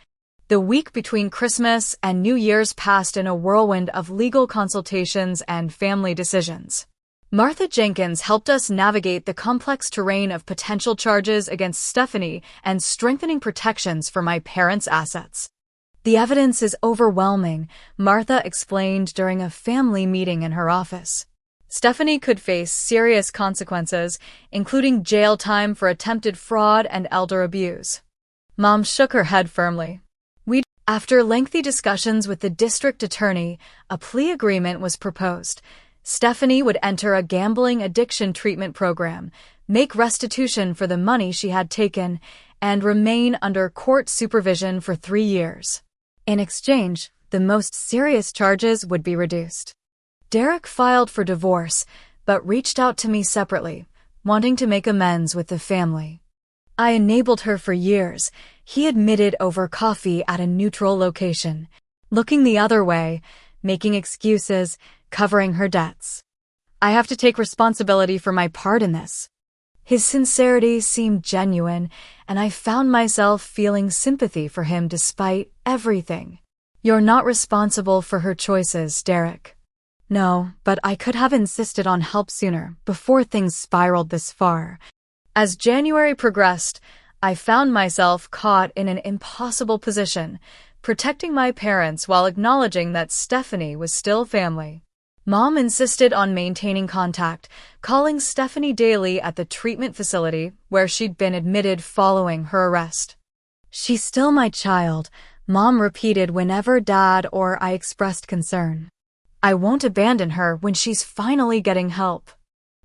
The week between Christmas and New Year's passed in a whirlwind of legal consultations and family decisions. Martha Jenkins helped us navigate the complex terrain of potential charges against Stephanie and strengthening protections for my parents' assets. The evidence is overwhelming, Martha explained during a family meeting in her office. Stephanie could face serious consequences, including jail time for attempted fraud and elder abuse. Mom shook her head firmly. After lengthy discussions with the district attorney, a plea agreement was proposed. Stephanie would enter a gambling addiction treatment program, make restitution for the money she had taken, and remain under court supervision for 3 years. In exchange, the most serious charges would be reduced. Derek filed for divorce, but reached out to me separately, wanting to make amends with the family. I enabled her for years, he admitted over coffee at a neutral location, looking the other way, making excuses, covering her debts. I have to take responsibility for my part in this. His sincerity seemed genuine, and I found myself feeling sympathy for him despite everything. You're not responsible for her choices, Derek. No, but I could have insisted on help sooner, before things spiraled this far. As January progressed, I found myself caught in an impossible position, protecting my parents while acknowledging that Stephanie was still family. Mom insisted on maintaining contact, calling Stephanie daily at the treatment facility where she'd been admitted following her arrest. She's still my child, Mom repeated whenever Dad or I expressed concern. I won't abandon her when she's finally getting help.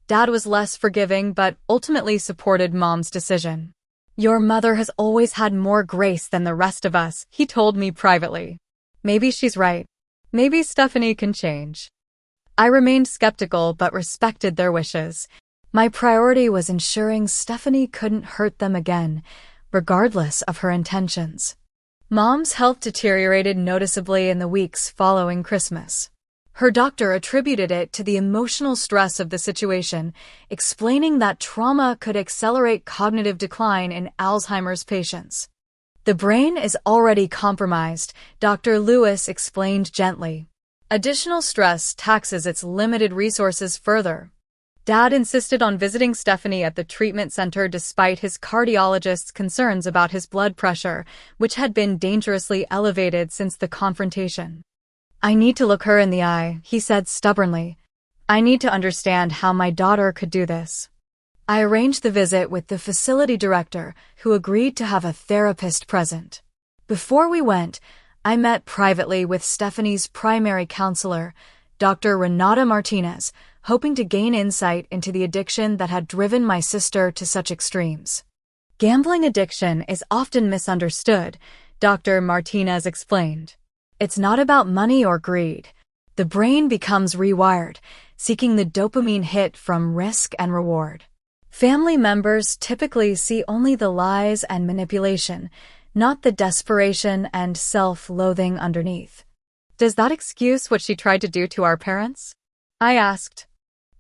Dad was less forgiving but ultimately supported Mom's decision. Your mother has always had more grace than the rest of us, he told me privately. Maybe she's right. Maybe Stephanie can change. I remained skeptical but respected their wishes. My priority was ensuring Stephanie couldn't hurt them again, regardless of her intentions. Mom's health deteriorated noticeably in the weeks following Christmas. Her doctor attributed it to the emotional stress of the situation, explaining that trauma could accelerate cognitive decline in Alzheimer's patients. The brain is already compromised, Dr. Lewis explained gently. Additional stress taxes its limited resources further. Dad insisted on visiting Stephanie at the treatment center despite his cardiologist's concerns about his blood pressure, which had been dangerously elevated since the confrontation. I need to look her in the eye, he said stubbornly. I need to understand how my daughter could do this. I arranged the visit with the facility director, who agreed to have a therapist present. Before we went, I met privately with Stephanie's primary counselor, Dr. Renata Martinez, hoping to gain insight into the addiction that had driven my sister to such extremes. Gambling addiction is often misunderstood, Dr. Martinez explained. It's not about money or greed. The brain becomes rewired, seeking the dopamine hit from risk and reward. Family members typically see only the lies and manipulation, not the desperation and self-loathing underneath. Does that excuse what she tried to do to our parents? I asked.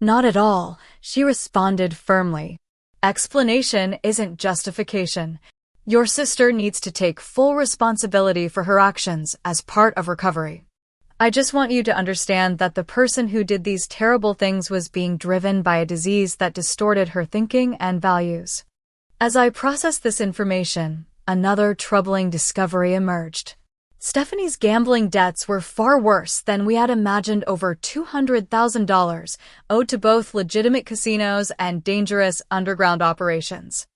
Not at all, she responded firmly. Explanation isn't justification. Your sister needs to take full responsibility for her actions as part of recovery. I just want you to understand that the person who did these terrible things was being driven by a disease that distorted her thinking and values. As I processed this information, another troubling discovery emerged. Stephanie's gambling debts were far worse than we had imagined. Over $200,000 owed to both legitimate casinos and dangerous underground operations.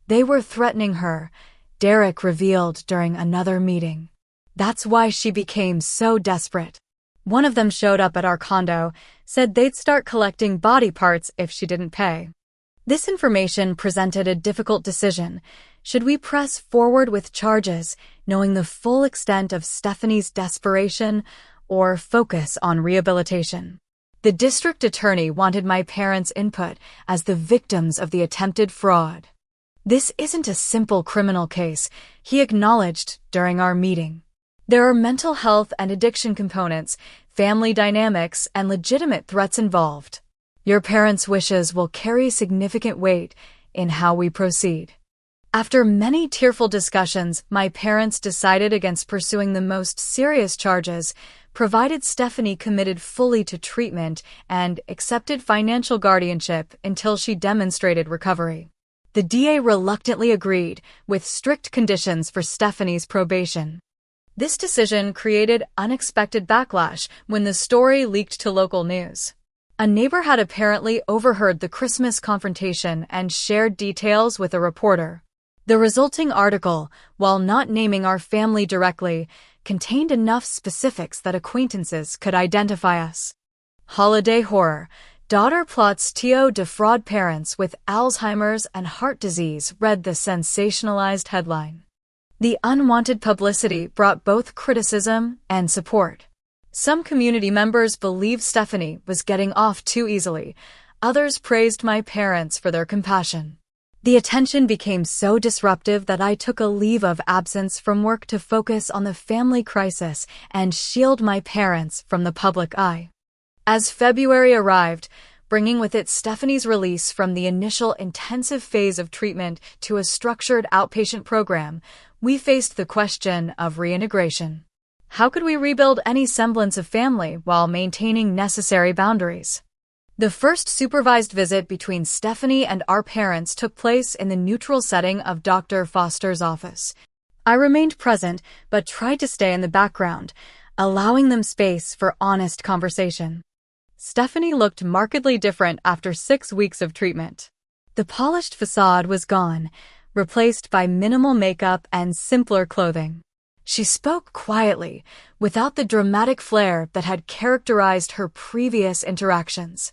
They were threatening her, Derek revealed during another meeting. That's why she became so desperate. One of them showed up at our condo, said they'd start collecting body parts if she didn't pay. This information presented a difficult decision. Should we press forward with charges, knowing the full extent of Stephanie's desperation, or focus on rehabilitation? The district attorney wanted my parents' input as the victims of the attempted fraud. This isn't a simple criminal case, he acknowledged during our meeting. There are mental health and addiction components, family dynamics, and legitimate threats involved. Your parents' wishes will carry significant weight in how we proceed. After many tearful discussions, my parents decided against pursuing the most serious charges, provided Stephanie committed fully to treatment and accepted financial guardianship until she demonstrated recovery. The DA reluctantly agreed, with strict conditions for Stephanie's probation. This decision created unexpected backlash when the story leaked to local news. A neighbor had apparently overheard the Christmas confrontation and shared details with a reporter. The resulting article, while not naming our family directly, contained enough specifics that acquaintances could identify us. Holiday horror. Daughter plots to defraud parents with Alzheimer's and heart disease, read the sensationalized headline. The unwanted publicity brought both criticism and support. Some community members believed Stephanie was getting off too easily. Others praised my parents for their compassion. The attention became so disruptive that I took a leave of absence from work to focus on the family crisis and shield my parents from the public eye. As February arrived, bringing with it Stephanie's release from the initial intensive phase of treatment to a structured outpatient program, we faced the question of reintegration. How could we rebuild any semblance of family while maintaining necessary boundaries? The first supervised visit between Stephanie and our parents took place in the neutral setting of Dr. Foster's office. I remained present, but tried to stay in the background, allowing them space for honest conversation. Stephanie looked markedly different after 6 weeks of treatment. The polished facade was gone, replaced by minimal makeup and simpler clothing. She spoke quietly, without the dramatic flair that had characterized her previous interactions.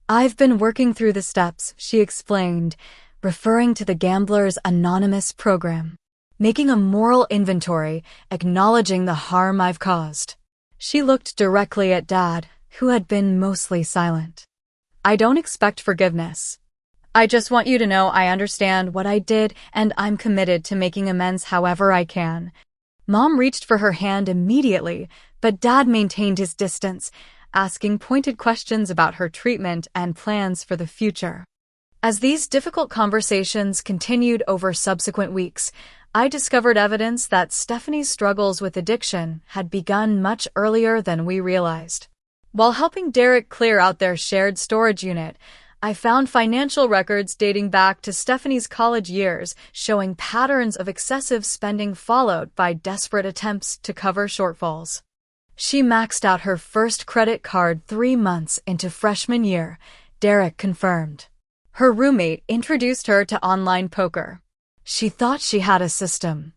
I've been working through the steps, she explained, referring to the Gamblers Anonymous program. Making a moral inventory, acknowledging the harm I've caused. She looked directly at Dad, who had been mostly silent. I don't expect forgiveness. I just want you to know I understand what I did and I'm committed to making amends however I can. Mom reached for her hand immediately, but Dad maintained his distance, asking pointed questions about her treatment and plans for the future. As these difficult conversations continued over subsequent weeks, I discovered evidence that Stephanie's struggles with addiction had begun much earlier than we realized. While helping Derek clear out their shared storage unit, I found financial records dating back to Stephanie's college years showing patterns of excessive spending followed by desperate attempts to cover shortfalls. She maxed out her first credit card 3 months into freshman year, Derek confirmed. Her roommate introduced her to online poker. She thought she had a system.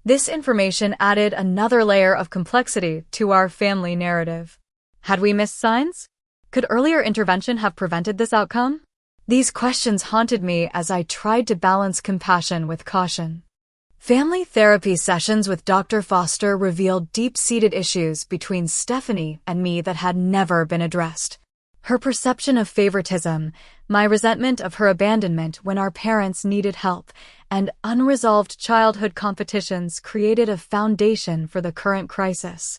This information added another layer of complexity to our family narrative. Had we missed signs? Could earlier intervention have prevented this outcome? These questions haunted me as I tried to balance compassion with caution. Family therapy sessions with Dr. Foster revealed deep-seated issues between Stephanie and me that had never been addressed. Her perception of favoritism, my resentment of her abandonment when our parents needed help, and unresolved childhood competitions created a foundation for the current crisis.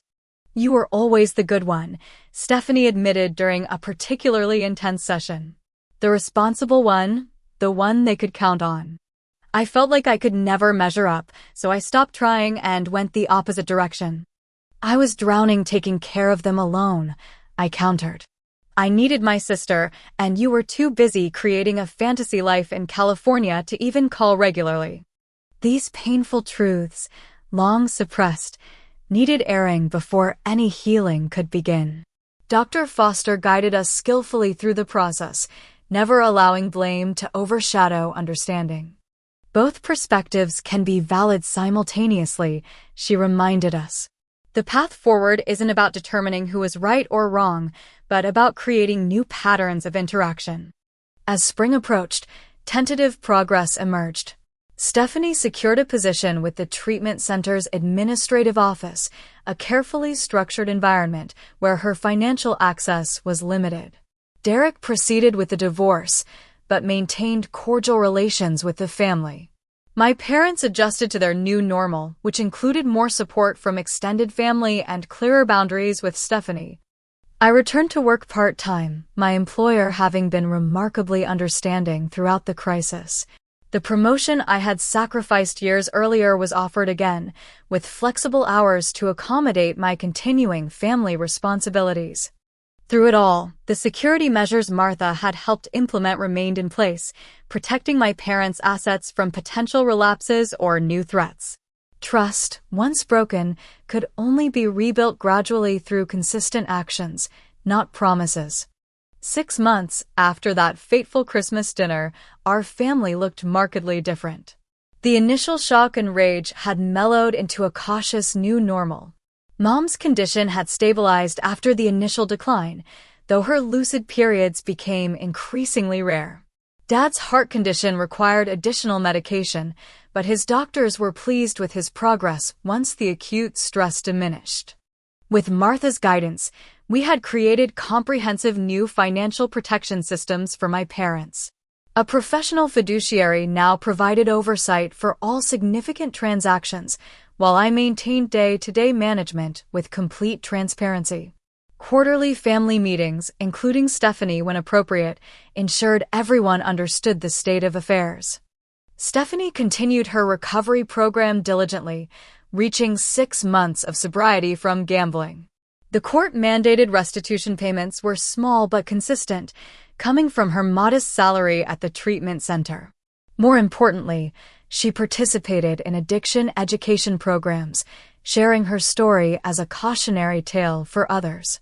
You were always the good one, Stephanie admitted during a particularly intense session. The responsible one, the one they could count on. I felt like I could never measure up, so I stopped trying and went the opposite direction. I was drowning taking care of them alone, I countered. I needed my sister, and you were too busy creating a fantasy life in California to even call regularly. These painful truths, long suppressed, needed airing before any healing could begin. Dr. Foster guided us skillfully through the process, never allowing blame to overshadow understanding. Both perspectives can be valid simultaneously, she reminded us. The path forward isn't about determining who is right or wrong, but about creating new patterns of interaction. As spring approached, tentative progress emerged. Stephanie secured a position with the treatment center's administrative office, a carefully structured environment where her financial access was limited. Derek proceeded with the divorce, but maintained cordial relations with the family. My parents adjusted to their new normal, which included more support from extended family and clearer boundaries with Stephanie. I returned to work part-time, my employer having been remarkably understanding throughout the crisis. The promotion I had sacrificed years earlier was offered again, with flexible hours to accommodate my continuing family responsibilities. Through it all, the security measures Martha had helped implement remained in place, protecting my parents' assets from potential relapses or new threats. Trust, once broken, could only be rebuilt gradually through consistent actions, not promises. 6 months after that fateful Christmas dinner, our family looked markedly different. The initial shock and rage had mellowed into a cautious new normal. Mom's condition had stabilized after the initial decline, though her lucid periods became increasingly rare. Dad's heart condition required additional medication, but his doctors were pleased with his progress once the acute stress diminished. With Martha's guidance, we had created comprehensive new financial protection systems for my parents. A professional fiduciary now provided oversight for all significant transactions, while I maintained day-to-day management with complete transparency. Quarterly family meetings, including Stephanie when appropriate, ensured everyone understood the state of affairs. Stephanie continued her recovery program diligently, reaching 6 months of sobriety from gambling. The court-mandated restitution payments were small but consistent, coming from her modest salary at the treatment center. More importantly, she participated in addiction education programs, sharing her story as a cautionary tale for others.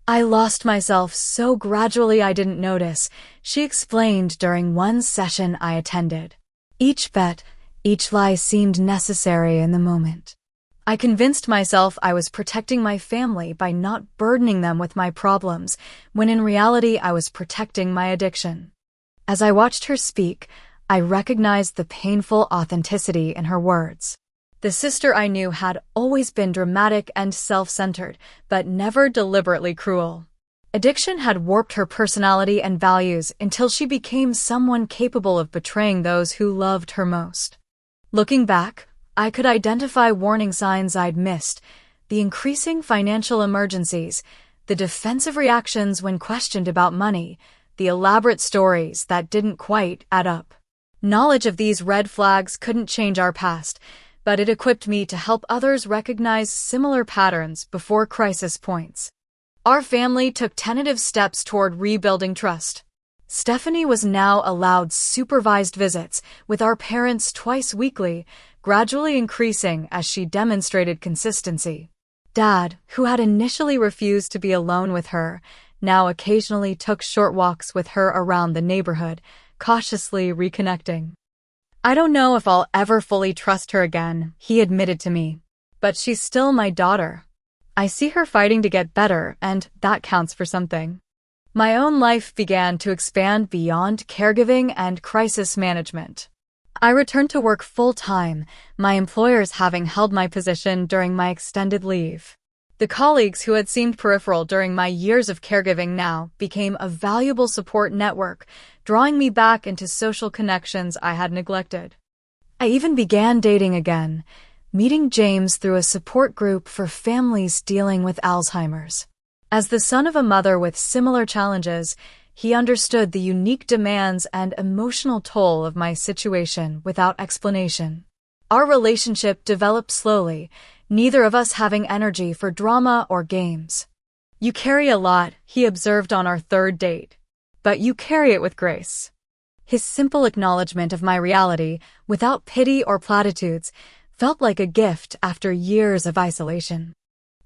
I lost myself so gradually I didn't notice, she explained during one session I attended. Each bet, each lie seemed necessary in the moment. I convinced myself I was protecting my family by not burdening them with my problems, when in reality I was protecting my addiction. As I watched her speak, I recognized the painful authenticity in her words. The sister I knew had always been dramatic and self-centered, but never deliberately cruel. Addiction had warped her personality and values until she became someone capable of betraying those who loved her most. Looking back, I could identify warning signs I'd missed: the increasing financial emergencies, the defensive reactions when questioned about money, the elaborate stories that didn't quite add up. Knowledge of these red flags couldn't change our past, but it equipped me to help others recognize similar patterns before crisis points. Our family took tentative steps toward rebuilding trust. Stephanie was now allowed supervised visits with our parents twice weekly, gradually increasing as she demonstrated consistency. Dad, who had initially refused to be alone with her, now occasionally took short walks with her around the neighborhood, cautiously reconnecting. I don't know if I'll ever fully trust her again, he admitted to me. But she's still my daughter. I see her fighting to get better, and that counts for something. My own life began to expand beyond caregiving and crisis management. I returned to work full-time, my employers having held my position during my extended leave. The colleagues who had seemed peripheral during my years of caregiving now became a valuable support network, drawing me back into social connections I had neglected. I even began dating again, meeting James through a support group for families dealing with Alzheimer's. As the son of a mother with similar challenges, he understood the unique demands and emotional toll of my situation without explanation. Our relationship developed slowly, neither of us having energy for drama or games. "You carry a lot," he observed on our third date. "But you carry it with grace." His simple acknowledgement of my reality, without pity or platitudes, felt like a gift after years of isolation.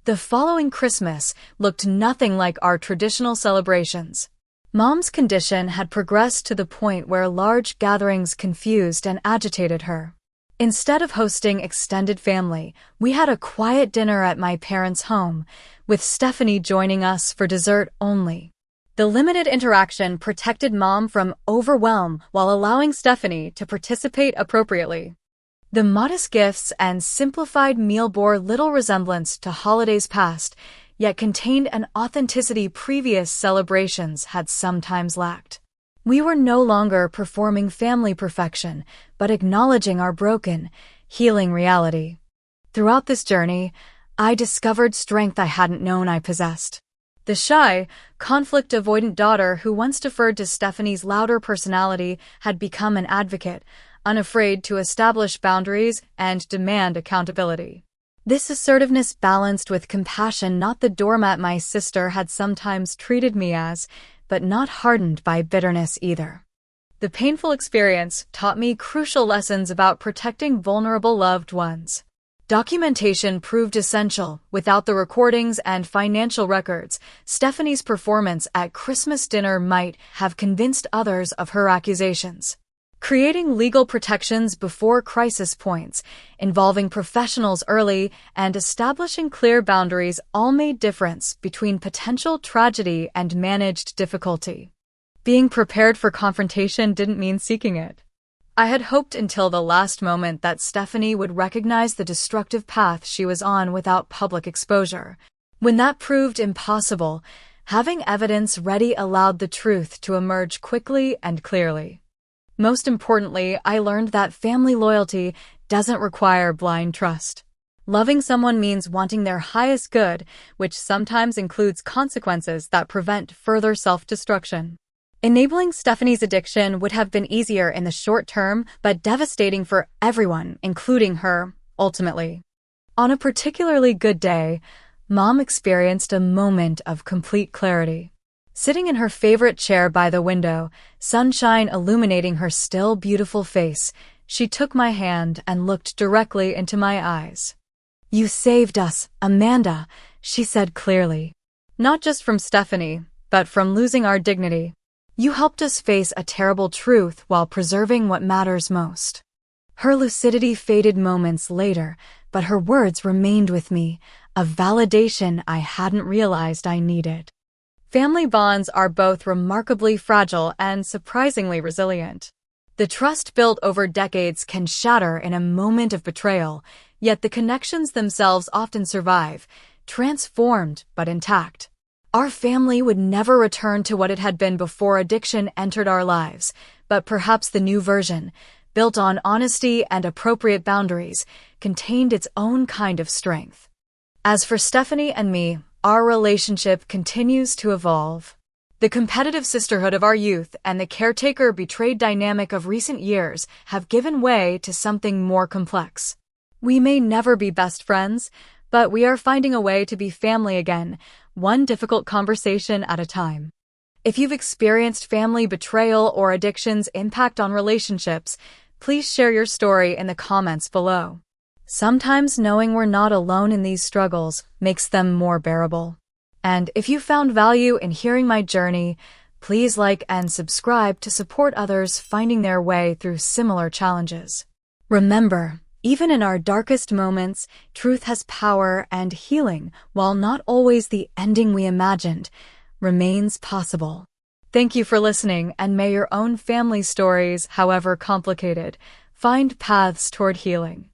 The following Christmas looked nothing like our traditional celebrations. Mom's condition had progressed to the point where large gatherings confused and agitated her. Instead of hosting extended family, we had a quiet dinner at my parents' home, with Stephanie joining us for dessert only. The limited interaction protected Mom from overwhelm while allowing Stephanie to participate appropriately. The modest gifts and simplified meal bore little resemblance to holidays past, yet contained an authenticity previous celebrations had sometimes lacked. We were no longer performing family perfection, but acknowledging our broken, healing reality. Throughout this journey, I discovered strength I hadn't known I possessed. The shy, conflict-avoidant daughter who once deferred to Stephanie's louder personality had become an advocate, unafraid to establish boundaries and demand accountability. This assertiveness balanced with compassion, not the doormat my sister had sometimes treated me as, but not hardened by bitterness either. The painful experience taught me crucial lessons about protecting vulnerable loved ones. Documentation proved essential. Without the recordings and financial records, Stephanie's performance at Christmas dinner might have convinced others of her accusations. Creating legal protections before crisis points, involving professionals early, and establishing clear boundaries all made difference between potential tragedy and managed difficulty. Being prepared for confrontation didn't mean seeking it. I had hoped until the last moment that Stephanie would recognize the destructive path she was on without public exposure. When that proved impossible, having evidence ready allowed the truth to emerge quickly and clearly. Most importantly, I learned that family loyalty doesn't require blind trust. Loving someone means wanting their highest good, which sometimes includes consequences that prevent further self-destruction. Enabling Stephanie's addiction would have been easier in the short term, but devastating for everyone, including her, ultimately. On a particularly good day, Mom experienced a moment of complete clarity. Sitting in her favorite chair by the window, sunshine illuminating her still beautiful face, she took my hand and looked directly into my eyes. "You saved us, Amanda," she said clearly. "Not just from Stephanie, but from losing our dignity. You helped us face a terrible truth while preserving what matters most." Her lucidity faded moments later, but her words remained with me, a validation I hadn't realized I needed. Family bonds are both remarkably fragile and surprisingly resilient. The trust built over decades can shatter in a moment of betrayal, yet the connections themselves often survive, transformed but intact. Our family would never return to what it had been before addiction entered our lives, but perhaps the new version, built on honesty and appropriate boundaries, contained its own kind of strength. As for Stephanie and me, our relationship continues to evolve. The competitive sisterhood of our youth and the caretaker-betrayed dynamic of recent years have given way to something more complex. We may never be best friends, but we are finding a way to be family again, one difficult conversation at a time. If you've experienced family betrayal or addiction's impact on relationships, please share your story in the comments below. Sometimes knowing we're not alone in these struggles makes them more bearable. And if you found value in hearing my journey, please like and subscribe to support others finding their way through similar challenges. Remember, even in our darkest moments, truth has power, and healing, while not always the ending we imagined, remains possible. Thank you for listening, and may your own family stories, however complicated, find paths toward healing.